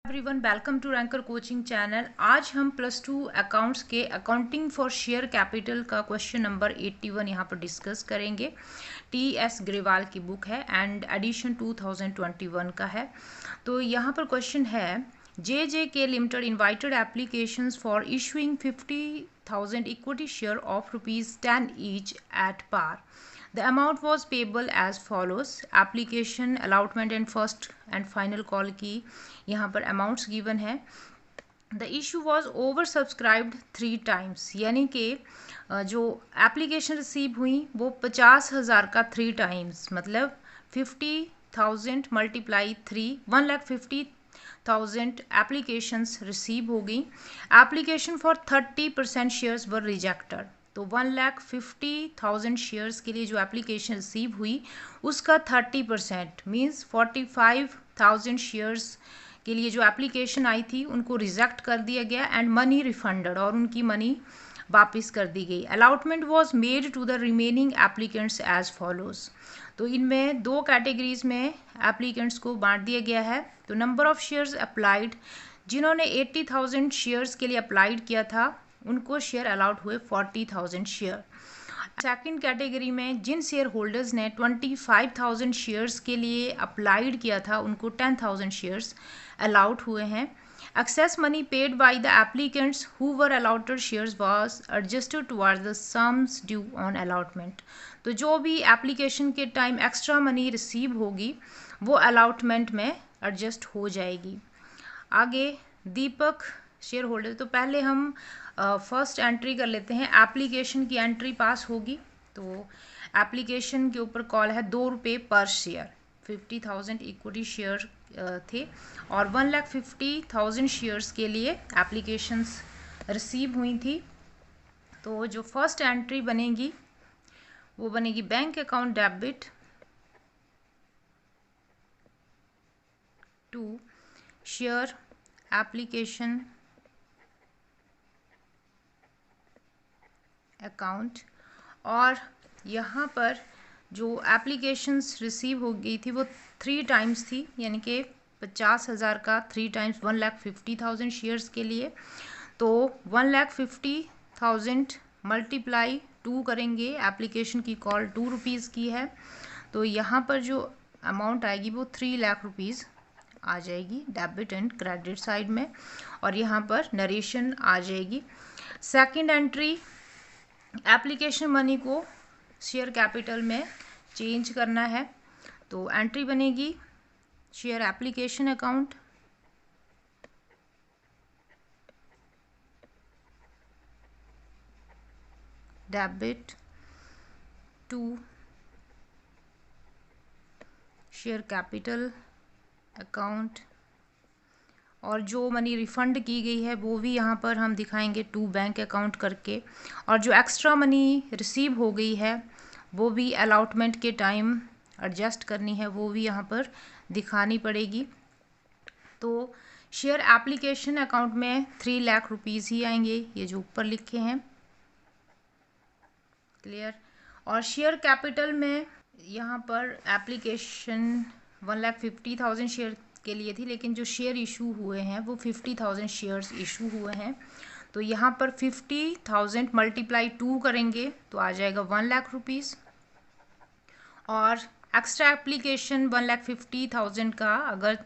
Everyone, welcome to Ranker coaching channel. आज हम +2 accounts के अकाउंटिंग फॉर शेयर कैपिटल का क्वेश्चन नंबर 81 यहाँ पर डिस्कस करेंगे। TS ग्रेवाल की बुक है एंड एडिशन 2021 का है। तो यहाँ पर क्वेश्चन है, JJK limited invited applications for issuing 50,000 equity share of ₹10 each at par. The amount was payable as follows. Application, allotment and first and final call की यहाँ पर amounts given है. The issue was oversubscribed 3 times. यानी कि जो application receive हुई वो 50,000 का 3 टाइम्स, मतलब 50,000 मल्टीप्लाई 3, 1,50,000 एप्लीकेशंस रिसीव हो गई. Application for 30% shares were rejected. तो 1,50,000 शेयर्स के लिए जो एप्लीकेशन रिसीव हुई उसका 30% मीन्स 45,000 शेयर्स के लिए जो एप्लीकेशन आई थी उनको रिजेक्ट कर दिया गया एंड मनी रिफंडेड, और उनकी मनी वापस कर दी गई. Allotment was made to the remaining applicants as follows. तो इनमें 2 कैटेगरीज में एप्लीकेंट्स को बांट दिया गया है. तो नंबर ऑफ शेयर्स अप्लाइड, जिन्होंने 80,000 शेयर्स के लिए अप्लाइड किया था उनको शेयर अलाउड हुए 40,000 शेयर. सेकंड कैटेगरी में जिन शेयर होल्डर्स ने 25,000 शेयर्स के लिए अप्लाइड किया था उनको 10,000 शेयर्स अलाउड हुए हैं. Excess money paid by the applicants who were allotted shares was adjusted towards the sums due on allotment. तो जो भी एप्लीकेशन के टाइम एक्स्ट्रा मनी रिसीव होगी वो अलॉटमेंट में एडजस्ट हो जाएगी. आगे दीपक शेयर होल्डर. तो पहले हम फर्स्ट एंट्री कर लेते हैं. एप्लीकेशन की एंट्री पास होगी. तो एप्लीकेशन के ऊपर कॉल है ₹2 पर शेयर. 50,000 इक्विटी शेयर थे और 1,50,000 शेयर्स के लिए एप्लीकेशंस रिसीव हुई थी. तो जो फर्स्ट एंट्री बनेगी वो बनेगी bank account debit to share application account. और यहाँ पर जो एप्लीकेशंस रिसीव हो गई थी वो 3 टाइम्स थी, यानी कि 50,000 का 3 टाइम्स 1,50,000 शेयर्स के लिए. तो 1,50,000 मल्टीप्लाई 2 करेंगे. एप्लीकेशन की कॉल ₹2 की है तो यहाँ पर जो अमाउंट आएगी वो 3 लाख रुपीज़ आ जाएगी डेबिट एंड क्रेडिट साइड में, और यहाँ पर नरेशन आ जाएगी. सेकंड एंट्री, एप्लीकेशन मनी को शेयर कैपिटल में चेंज करना है. तो एंट्री बनेगी share application account debit to share capital account, और जो मनी रिफ़ंड की गई है वो भी यहाँ पर हम दिखाएंगे टू बैंक अकाउंट करके. और जो एक्स्ट्रा मनी रिसीव हो गई है वो भी अलॉटमेंट के टाइम एडजस्ट करनी है, वो भी यहाँ पर दिखानी पड़ेगी. तो शेयर एप्लीकेशन अकाउंट में 3 लाख रुपीज़ ही आएंगे, ये जो ऊपर लिखे हैं. क्लियर. और शेयर कैपिटल में यहाँ पर एप्लीकेशन 1,50,000 शेयर के लिए थी, लेकिन जो शेयर इशू हुए हैं वो 50,000 शेयर्स इशू हुए हैं. तो यहाँ पर 50,000 मल्टीप्लाई 2 करेंगे तो आ जाएगा 1 लाख रुपीज़. और एक्स्ट्रा एप्लीकेशन 1,50,000 का अगर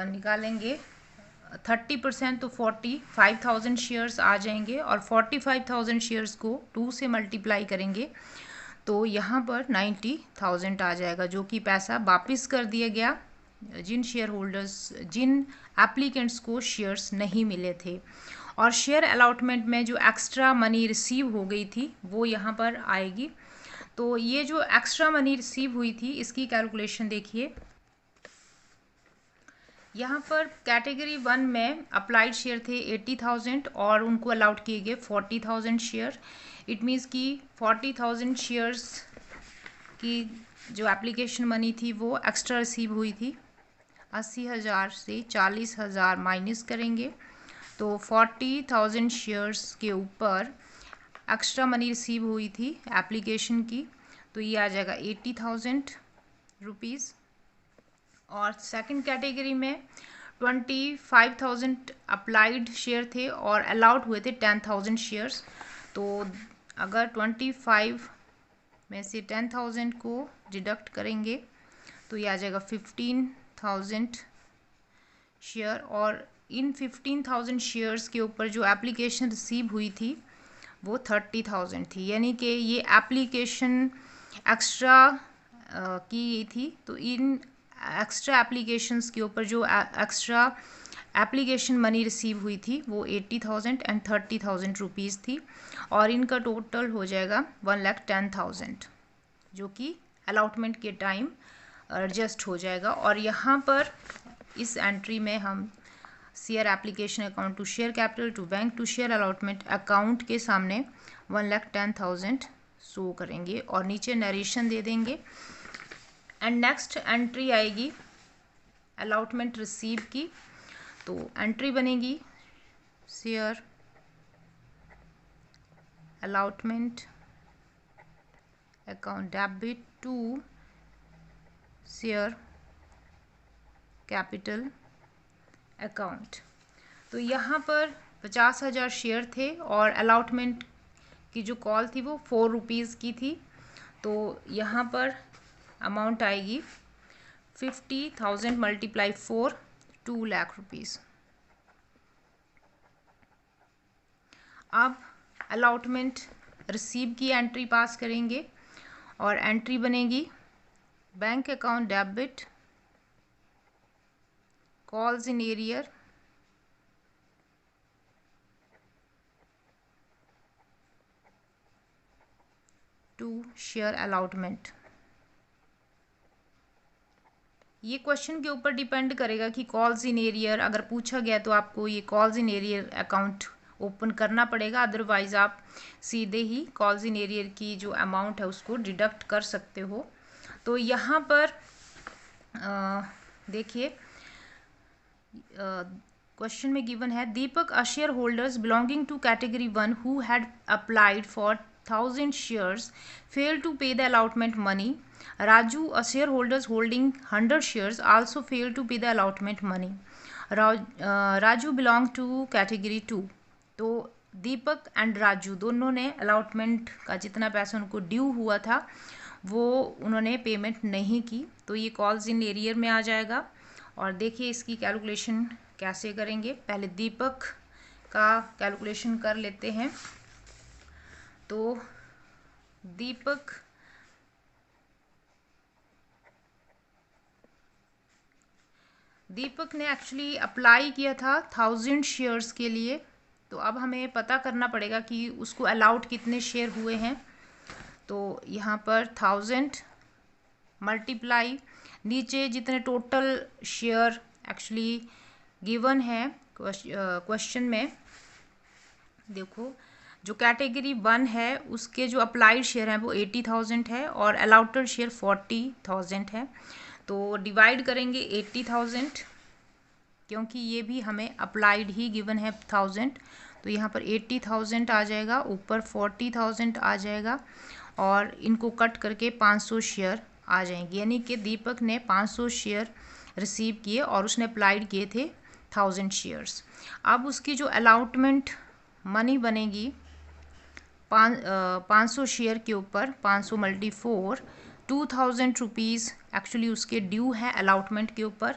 निकालेंगे 30% तो 45,000 शेयर्स आ जाएंगे, और 45,000 शेयर्स को 2 से मल्टीप्लाई करेंगे तो यहाँ पर 90,000 आ जाएगा, जो कि पैसा वापस कर दिया गया जिन शेयर होल्डर्स, जिन एप्लीकेंट्स को शेयर्स नहीं मिले थे. और शेयर अलॉटमेंट में जो एक्स्ट्रा मनी रिसीव हो गई थी वो यहाँ पर आएगी. तो ये जो एक्स्ट्रा मनी रिसीव हुई थी इसकी कैलकुलेशन देखिए. यहाँ पर कैटेगरी 1 में अप्लाइड शेयर थे 80,000 और उनको अलाउड किए गए 40,000 शेयर. इट मीन्स कि 40,000 शेयर्स की जो एप्लीकेशन मनी थी वो एक्स्ट्रा रिसीव हुई थी. 80,000 से 40,000 माइनस करेंगे तो 40,000 शेयर्स के ऊपर एक्स्ट्रा मनी रिसीव हुई थी एप्लीकेशन की, तो ये आ जाएगा 80,000 रुपीज़. और सेकंड कैटेगरी में 25,000 अप्लाइड शेयर थे और अलाउड हुए थे 10,000 शेयर्स। तो अगर 25 में से 10,000 को डिडक्ट करेंगे तो ये आ जाएगा 15,000 शेयर, और इन 15,000 शेयर्स के ऊपर जो एप्लीकेशन रिसीव हुई थी वो 30,000 थी, यानी कि ये एप्लीकेशन एक्स्ट्रा की गई थी। तो इन एक्स्ट्रा एप्लीकेशंस के ऊपर जो एक्स्ट्रा एप्लीकेशन मनी रिसीव हुई थी वो 80,000 एंड 30,000 रुपीज़ थी, और इनका टोटल हो जाएगा 1,10,000, जो कि अलॉटमेंट के टाइम एडजस्ट हो जाएगा। और यहाँ पर इस एंट्री में हम share application account to share capital to bank to share allotment account के सामने 1,10,000 शो करेंगे और नीचे नरेशन दे देंगे। एंड नेक्स्ट एंट्री आएगी अलॉटमेंट रिसीव की। तो एंट्री बनेगी share allotment account debit to share capital account. तो यहाँ पर 50,000 शेयर थे और अलॉटमेंट की जो कॉल थी वो 4 रुपीज़ की थी। तो यहाँ पर अमाउंट आएगी 50,000 मल्टीप्लाई 4, 2 लाख रुपीज़। अब अलॉटमेंट रिसीव की एंट्री पास करेंगे और एंट्री बनेगी bank account debit calls in arrear to share allotment. ये क्वेश्चन के ऊपर डिपेंड करेगा कि कॉल्स इन एरियर अगर पूछा गया तो आपको ये calls in arrear account open करना पड़ेगा, अदरवाइज आप सीधे ही कॉल्स इन एरियर की जो अमाउंट है उसको डिडक्ट कर सकते हो। तो यहाँ पर देखिए क्वेश्चन में गिवन है Deepak a share holders belonging to category 1 who had applied for 1,000 shares failed to pay the allotment money. Raju, a shareholders holding 100 shares, also failed to pay the allotment money. Raju belonged to category 2. तो दीपक and Raju दोनों ने allotment का जितना पैसा उनको due हुआ था वो उन्होंने पेमेंट नहीं की। तो ये कॉल्स इन एरियर में आ जाएगा। और देखिए इसकी कैलकुलेशन कैसे करेंगे। पहले दीपक का कैलकुलेशन कर लेते हैं। तो दीपक ने एक्चुअली अप्लाई किया था 1,000 शेयर्स के लिए। तो अब हमें पता करना पड़ेगा कि उसको अलाउड कितने शेयर हुए हैं। तो यहाँ पर 1,000 मल्टीप्लाई नीचे जितने टोटल शेयर एक्चुअली गिवन है क्वेश्चन में, देखो जो कैटेगरी 1 है उसके जो अप्लाइड शेयर हैं वो 80,000 है और अलाउटेड शेयर 40,000 है। तो डिवाइड करेंगे 80,000, क्योंकि ये भी हमें अप्लाइड ही गिवन है 1,000। तो यहाँ पर 80,000 आ जाएगा, ऊपर 40,000 आ जाएगा और इनको कट करके 500 शेयर आ जाएंगे। यानी कि दीपक ने 500 शेयर रिसीव किए और उसने अप्लाइड किए थे 1,000 शेयर्स। अब उसकी जो अलॉटमेंट मनी बनेगी 500 शेयर के ऊपर 500 मल्टी 4, 2,000 रुपीज़ एक्चुअली उसके ड्यू है अलॉटमेंट के ऊपर।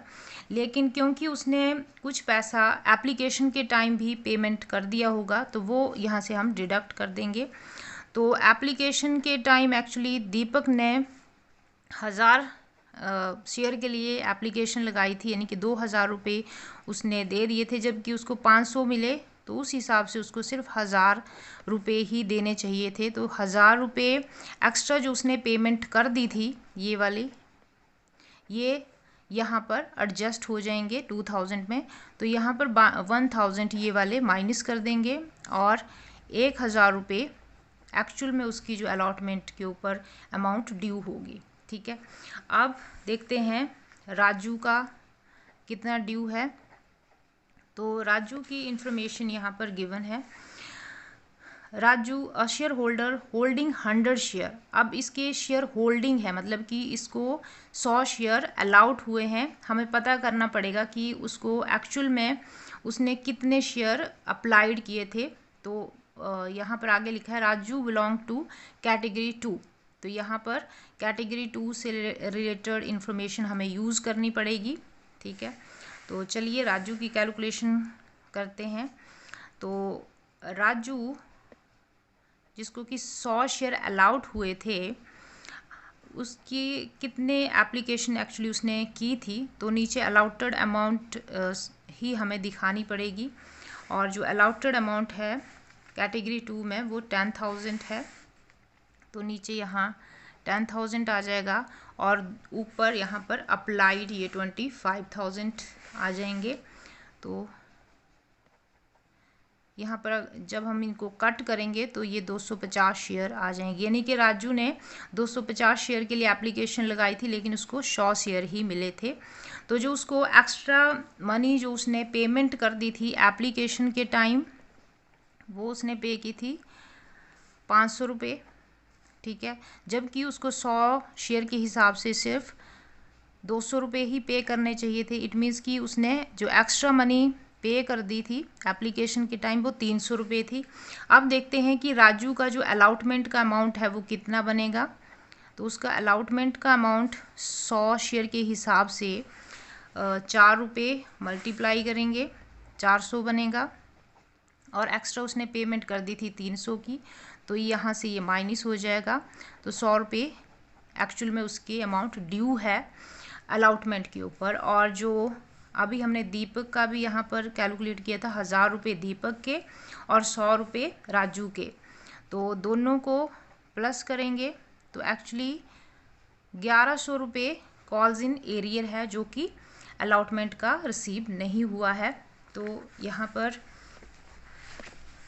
लेकिन क्योंकि उसने कुछ पैसा एप्लीकेशन के टाइम भी पेमेंट कर दिया होगा तो वो यहाँ से हम डिडक्ट कर देंगे। तो एप्लीकेशन के टाइम एक्चुअली दीपक ने 1,000 शेयर के लिए एप्लीकेशन लगाई थी, यानी कि 2,000 रुपये उसने दे दिए थे, जबकि उसको 500 मिले तो उस हिसाब से उसको सिर्फ 1,000 रुपये ही देने चाहिए थे। तो 1,000 रुपये एक्स्ट्रा जो उसने पेमेंट कर दी थी ये वाली, ये यहाँ पर एडजस्ट हो जाएंगे 2,000 में। तो यहाँ पर 1,000 ये वाले माइनस कर देंगे और 1,000 रुपये एक्चुअल में उसकी जो अलॉटमेंट के ऊपर अमाउंट ड्यू होगी। ठीक है, अब देखते हैं राजू का कितना ड्यू है। तो राजू की इंफॉर्मेशन यहाँ पर गिवन है। Raju a share holder holding 100 share. अब इसके शेयर होल्डिंग है, मतलब कि इसको 100 शेयर अलाउड हुए हैं। हमें पता करना पड़ेगा कि उसको एक्चुअल में उसने कितने शेयर अप्लाइड किए थे। तो यहाँ पर आगे लिखा है राजू बिलोंग टू कैटेगरी 2। तो यहाँ पर कैटेगरी 2 से रिलेटेड इन्फॉर्मेशन हमें यूज़ करनी पड़ेगी। ठीक है, तो चलिए राजू की कैलकुलेशन करते हैं। तो राजू जिसको कि 100 शेयर अलाउड हुए थे, उसकी कितने एप्लीकेशन एक्चुअली उसने की थी, तो नीचे अलाउटेड अमाउंट ही हमें दिखानी पड़ेगी। और जो अलाउटेड अमाउंट है कैटेगरी 2 में वो 10,000 है। तो नीचे यहाँ 10,000 आ जाएगा और ऊपर यहाँ पर अप्लाइड ये 25,000 आ जाएंगे। तो यहाँ पर जब हम इनको कट करेंगे तो ये 250 शेयर आ जाएंगे, यानी कि राजू ने 250 शेयर के लिए एप्लीकेशन लगाई थी लेकिन उसको 100 शेयर ही मिले थे। तो जो उसको एक्स्ट्रा मनी जो उसने पेमेंट कर दी थी एप्लीकेशन के टाइम, वो उसने पे की थी 500 रुपये। ठीक है, जबकि उसको 100 शेयर के हिसाब से सिर्फ 200 रुपये ही पे करने चाहिए थे। इट मीन्स कि उसने जो एक्स्ट्रा मनी पे कर दी थी एप्लीकेशन के टाइम वो 300 रुपये थी। अब देखते हैं कि राजू का जो अलाउटमेंट का अमाउंट है वो कितना बनेगा। तो उसका अलाउटमेंट का अमाउंट 100 शेयर के हिसाब से 4 रुपये मल्टीप्लाई करेंगे, 400 बनेगा। और एक्स्ट्रा उसने पेमेंट कर दी थी 300 की, तो यहाँ से ये माइनस हो जाएगा। तो 100 रुपये एक्चुअल में उसके अमाउंट ड्यू है अलाउटमेंट के ऊपर। और जो अभी हमने दीपक का भी यहाँ पर कैलकुलेट किया था, 1000 रुपये दीपक के और 100 रुपये राजू के, तो दोनों को प्लस करेंगे तो एक्चुअली 1100 रुपये कॉल्स इन एरियर है जो कि अलाउटमेंट का रिसीव नहीं हुआ है। तो यहाँ पर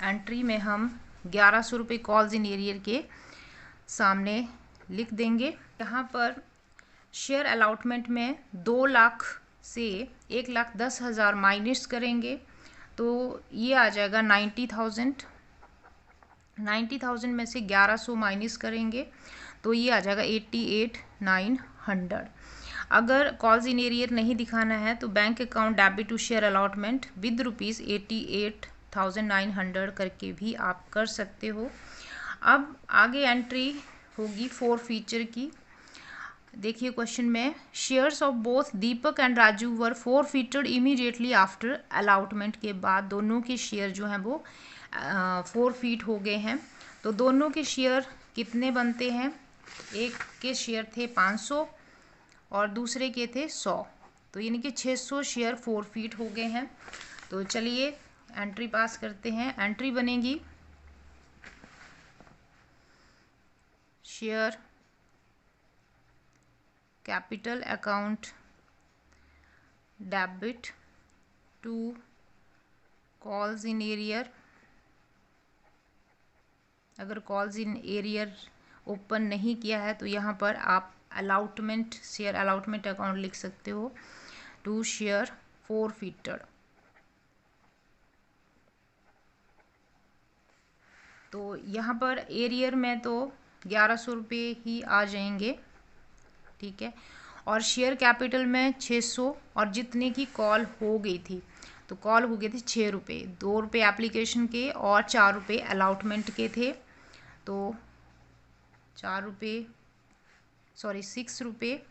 एंट्री में हम 1100 रुपये कॉल्स इन एरियर के सामने लिख देंगे। यहाँ पर शेयर अलाउटमेंट में 2 लाख से 1,10,000 माइनस करेंगे तो ये आ जाएगा 90,000। 90,000 में से 1100 माइनस करेंगे तो ये आ जाएगा 88,900। अगर कॉल्स इन एरियर नहीं दिखाना है तो bank account debit to share allotment with rupees 88,900 करके भी आप कर सकते हो। अब आगे एंट्री होगी 4 फीचर की। देखिए क्वेश्चन में, shares of both Deepak and Raju were forfeited immediately after allotment. के बाद दोनों के शेयर जो हैं वो फॉरफिट हो गए हैं। तो दोनों के शेयर कितने बनते हैं, एक के शेयर थे 500 और दूसरे के थे 100, तो यानी कि 600 शेयर फॉरफिट हो गए हैं। तो चलिए एंट्री पास करते हैं। एंट्री बनेगी share capital account debit to calls in arrear. अगर कॉल्स इन एरियर ओपन नहीं किया है तो यहाँ पर आप अलाउटमेंट शेयर अलाउटमेंट अकाउंट लिख सकते हो टू शेयर फॉरफिटेड। तो यहाँ पर एरियर में तो 1100 रुपये ही आ जाएंगे। ठीक है, और शेयर कैपिटल में 600 और जितने की कॉल हो गई थी, तो कॉल हो गए थे 6 रुपये, 2 रुपये एप्लीकेशन के और 4 रुपये अलाउटमेंट के थे। तो 4 रुपये 6 रुपये,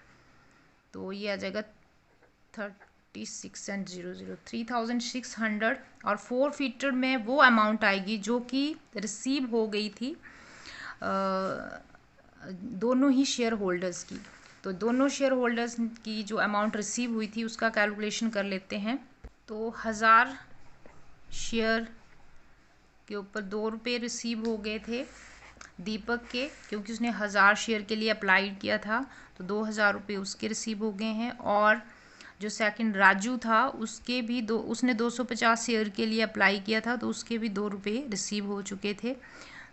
तो ये आ जाएगा 36 एंड 00 3600। और फॉरफिटेड में वो अमाउंट आएगी जो कि रिसीव हो गई थी दोनों ही शेयर होल्डर्स की। तो दोनों शेयर होल्डर्स की जो अमाउंट रिसीव हुई थी उसका कैलकुलेशन कर लेते हैं। तो 1000 शेयर के ऊपर 2 रुपये रिसीव हो गए थे दीपक के, क्योंकि उसने 1000 शेयर के लिए अप्लाई किया था, तो 2000 रुपये उसके रिसीव हो गए हैं। और जो सेकंड राजू था उसके भी उसने 250 शेयर के लिए अप्लाई किया था, तो उसके भी 2 रुपये रिसीव हो चुके थे,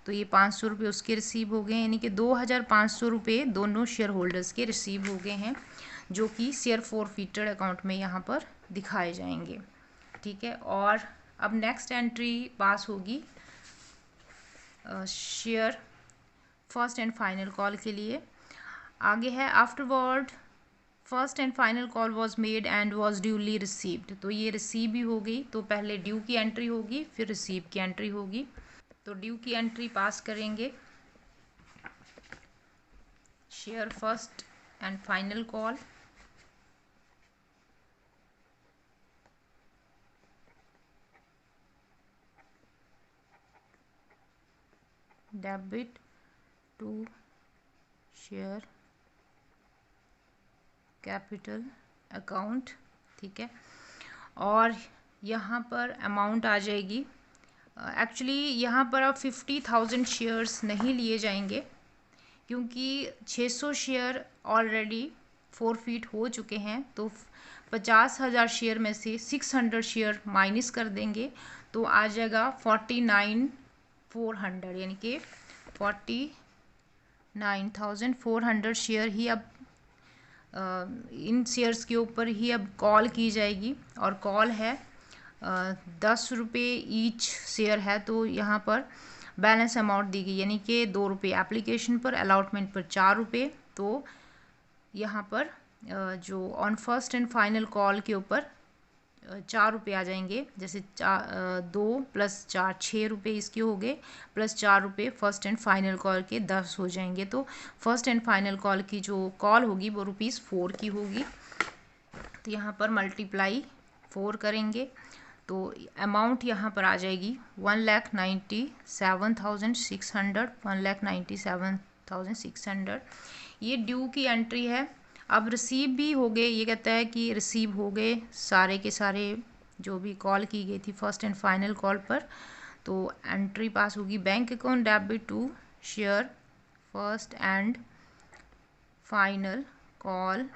तो ये 500 रुपये उसके रिसीव हो गए, यानी कि 2500 रुपये दोनों शेयर होल्डर्स के रिसीव हो गए हैं, जो कि शेयर फॉरफिटेड अकाउंट में यहाँ पर दिखाए जाएंगे। ठीक है, और अब नेक्स्ट एंट्री पास होगी share first and final call के लिए। आगे है afterward first and final call was made and was duly received. तो ये रिसीव भी हो गई, तो पहले ड्यू की एंट्री होगी फिर रिसीव की एंट्री होगी। तो ड्यू की एंट्री पास करेंगे, share first and final call, debit to share capital account, ठीक है। और यहाँ पर अमाउंट आ जाएगी, एक्चुअली यहाँ पर अब 50,000 शेयर्स नहीं लिए जाएंगे क्योंकि 600 शेयर ऑलरेडी फॉरफिट हो चुके हैं। तो 50,000 शेयर में से 600 शेयर माइनस कर देंगे तो आ जाएगा 49,400, यानी कि 49,400 शेयर ही अब इन शेयर्स के ऊपर ही अब कॉल की जाएगी। और कॉल है 10 रुपये ईच शेयर है, तो यहाँ पर बैलेंस अमाउंट दी गई, यानी कि 2 रुपये एप्लीकेशन पर, अलॉटमेंट पर 4 रुपये। तो यहाँ पर जो on first and final call के ऊपर 4 रुपये आ जाएंगे, जैसे 2 + 4 6 रुपये इसके हो गए, प्लस 4 रुपये फर्स्ट एंड फाइनल कॉल के 10 हो जाएंगे। तो फर्स्ट एंड फाइनल कॉल की जो कॉल होगी वो ₹4 की होगी। तो यहाँ पर मल्टीप्लाई 4 करेंगे तो अमाउंट यहाँ पर आ जाएगी 1,97,600, 1,97,600। ये ड्यू की एंट्री है। अब रिसीव भी हो गए, ये कहता है कि रिसीव हो गए सारे के सारे जो भी कॉल की गई थी फर्स्ट एंड फाइनल कॉल पर। तो एंट्री पास होगी, bank account debit to share first and final call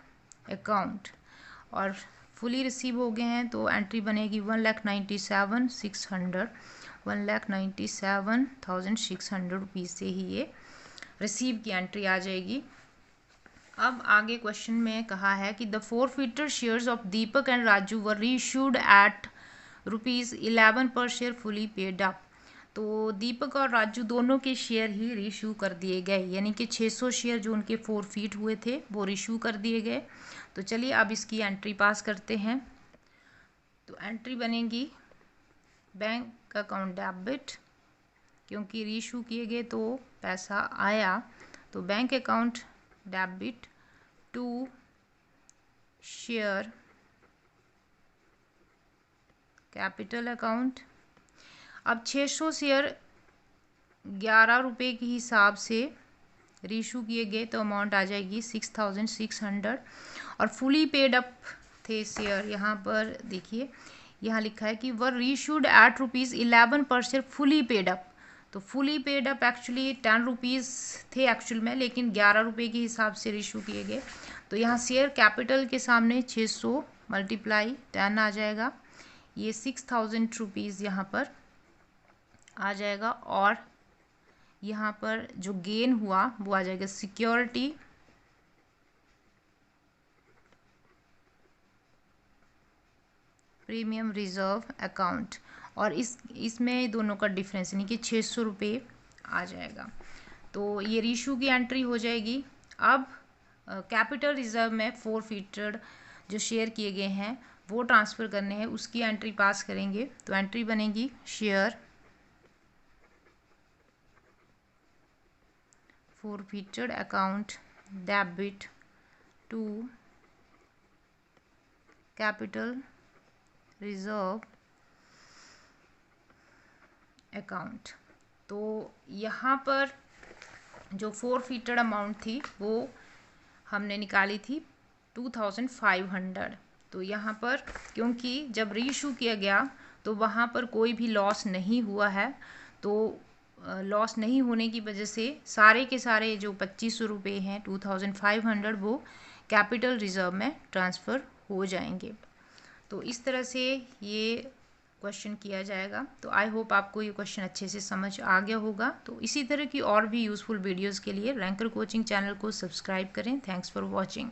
account, और फुली रिसीव हो गए हैं तो एंट्री बनेगी 1,97,600, 1,97,600 रुपीज़ से ही ये रिसीव की एंट्री आ जाएगी। अब आगे क्वेश्चन में कहा है कि the forfeited shares of Deepak and Raju were reissued at ₹11 per share fully paid up. तो दीपक और राजू दोनों के शेयर ही रीइश्यू कर दिए गए, यानी कि 600 शेयर जो उनके फॉरफिट हुए थे वो रीइश्यू कर दिए गए। तो चलिए अब इसकी एंट्री पास करते हैं। तो एंट्री बनेगी बैंक अकाउंट डेबिट, क्योंकि रीइश्यू किए गए तो पैसा आया, तो bank account debit to share capital account. अब 600 शेयर 11 रुपये के हिसाब से रीइश्यू किए गए तो अमाउंट आ जाएगी 6,600। और फुली पेड अप थे शेयर, यहाँ पर देखिए यहाँ लिखा है कि वर reissued at ₹11 per share fully paid up. तो fully paid up actually 10 rupees थे एक्चुअल में, लेकिन 11 रुपये के हिसाब से रीइश्यू किए गए। तो यहाँ शेयर कैपिटल के सामने 600 × 10 आ जाएगा, ये 6,000 रुपीज़ यहाँ पर आ जाएगा। और यहाँ पर जो गेन हुआ वो आ जाएगा सिक्योरिटी प्रीमियम रिजर्व अकाउंट, और इसमें दोनों का डिफरेंस यानी कि 600 रुपये आ जाएगा। तो ये रीइश्यू की एंट्री हो जाएगी। अब कैपिटल रिजर्व में फॉरफिटेड जो शेयर किए गए हैं वो ट्रांसफ़र करने हैं, उसकी एंट्री पास करेंगे। तो एंट्री बनेगी share forfeited account debit to capital reserve account. तो यहाँ पर जो फॉरफिटेड अमाउंट थी वो हमने निकाली थी 2,500। तो यहाँ पर क्योंकि जब रीइश्यू किया गया तो वहाँ पर कोई भी लॉस नहीं हुआ है, तो लॉस नहीं होने की वजह से सारे के सारे जो 2,500 रुपये हैं 2,500 वो कैपिटल रिजर्व में ट्रांसफ़र हो जाएंगे। तो इस तरह से ये क्वेश्चन किया जाएगा। तो आई होप आपको ये क्वेश्चन अच्छे से समझ आ गया होगा। तो इसी तरह की और भी यूज़फुल वीडियोस के लिए रैंकर कोचिंग चैनल को सब्सक्राइब करें। Thanks for watching.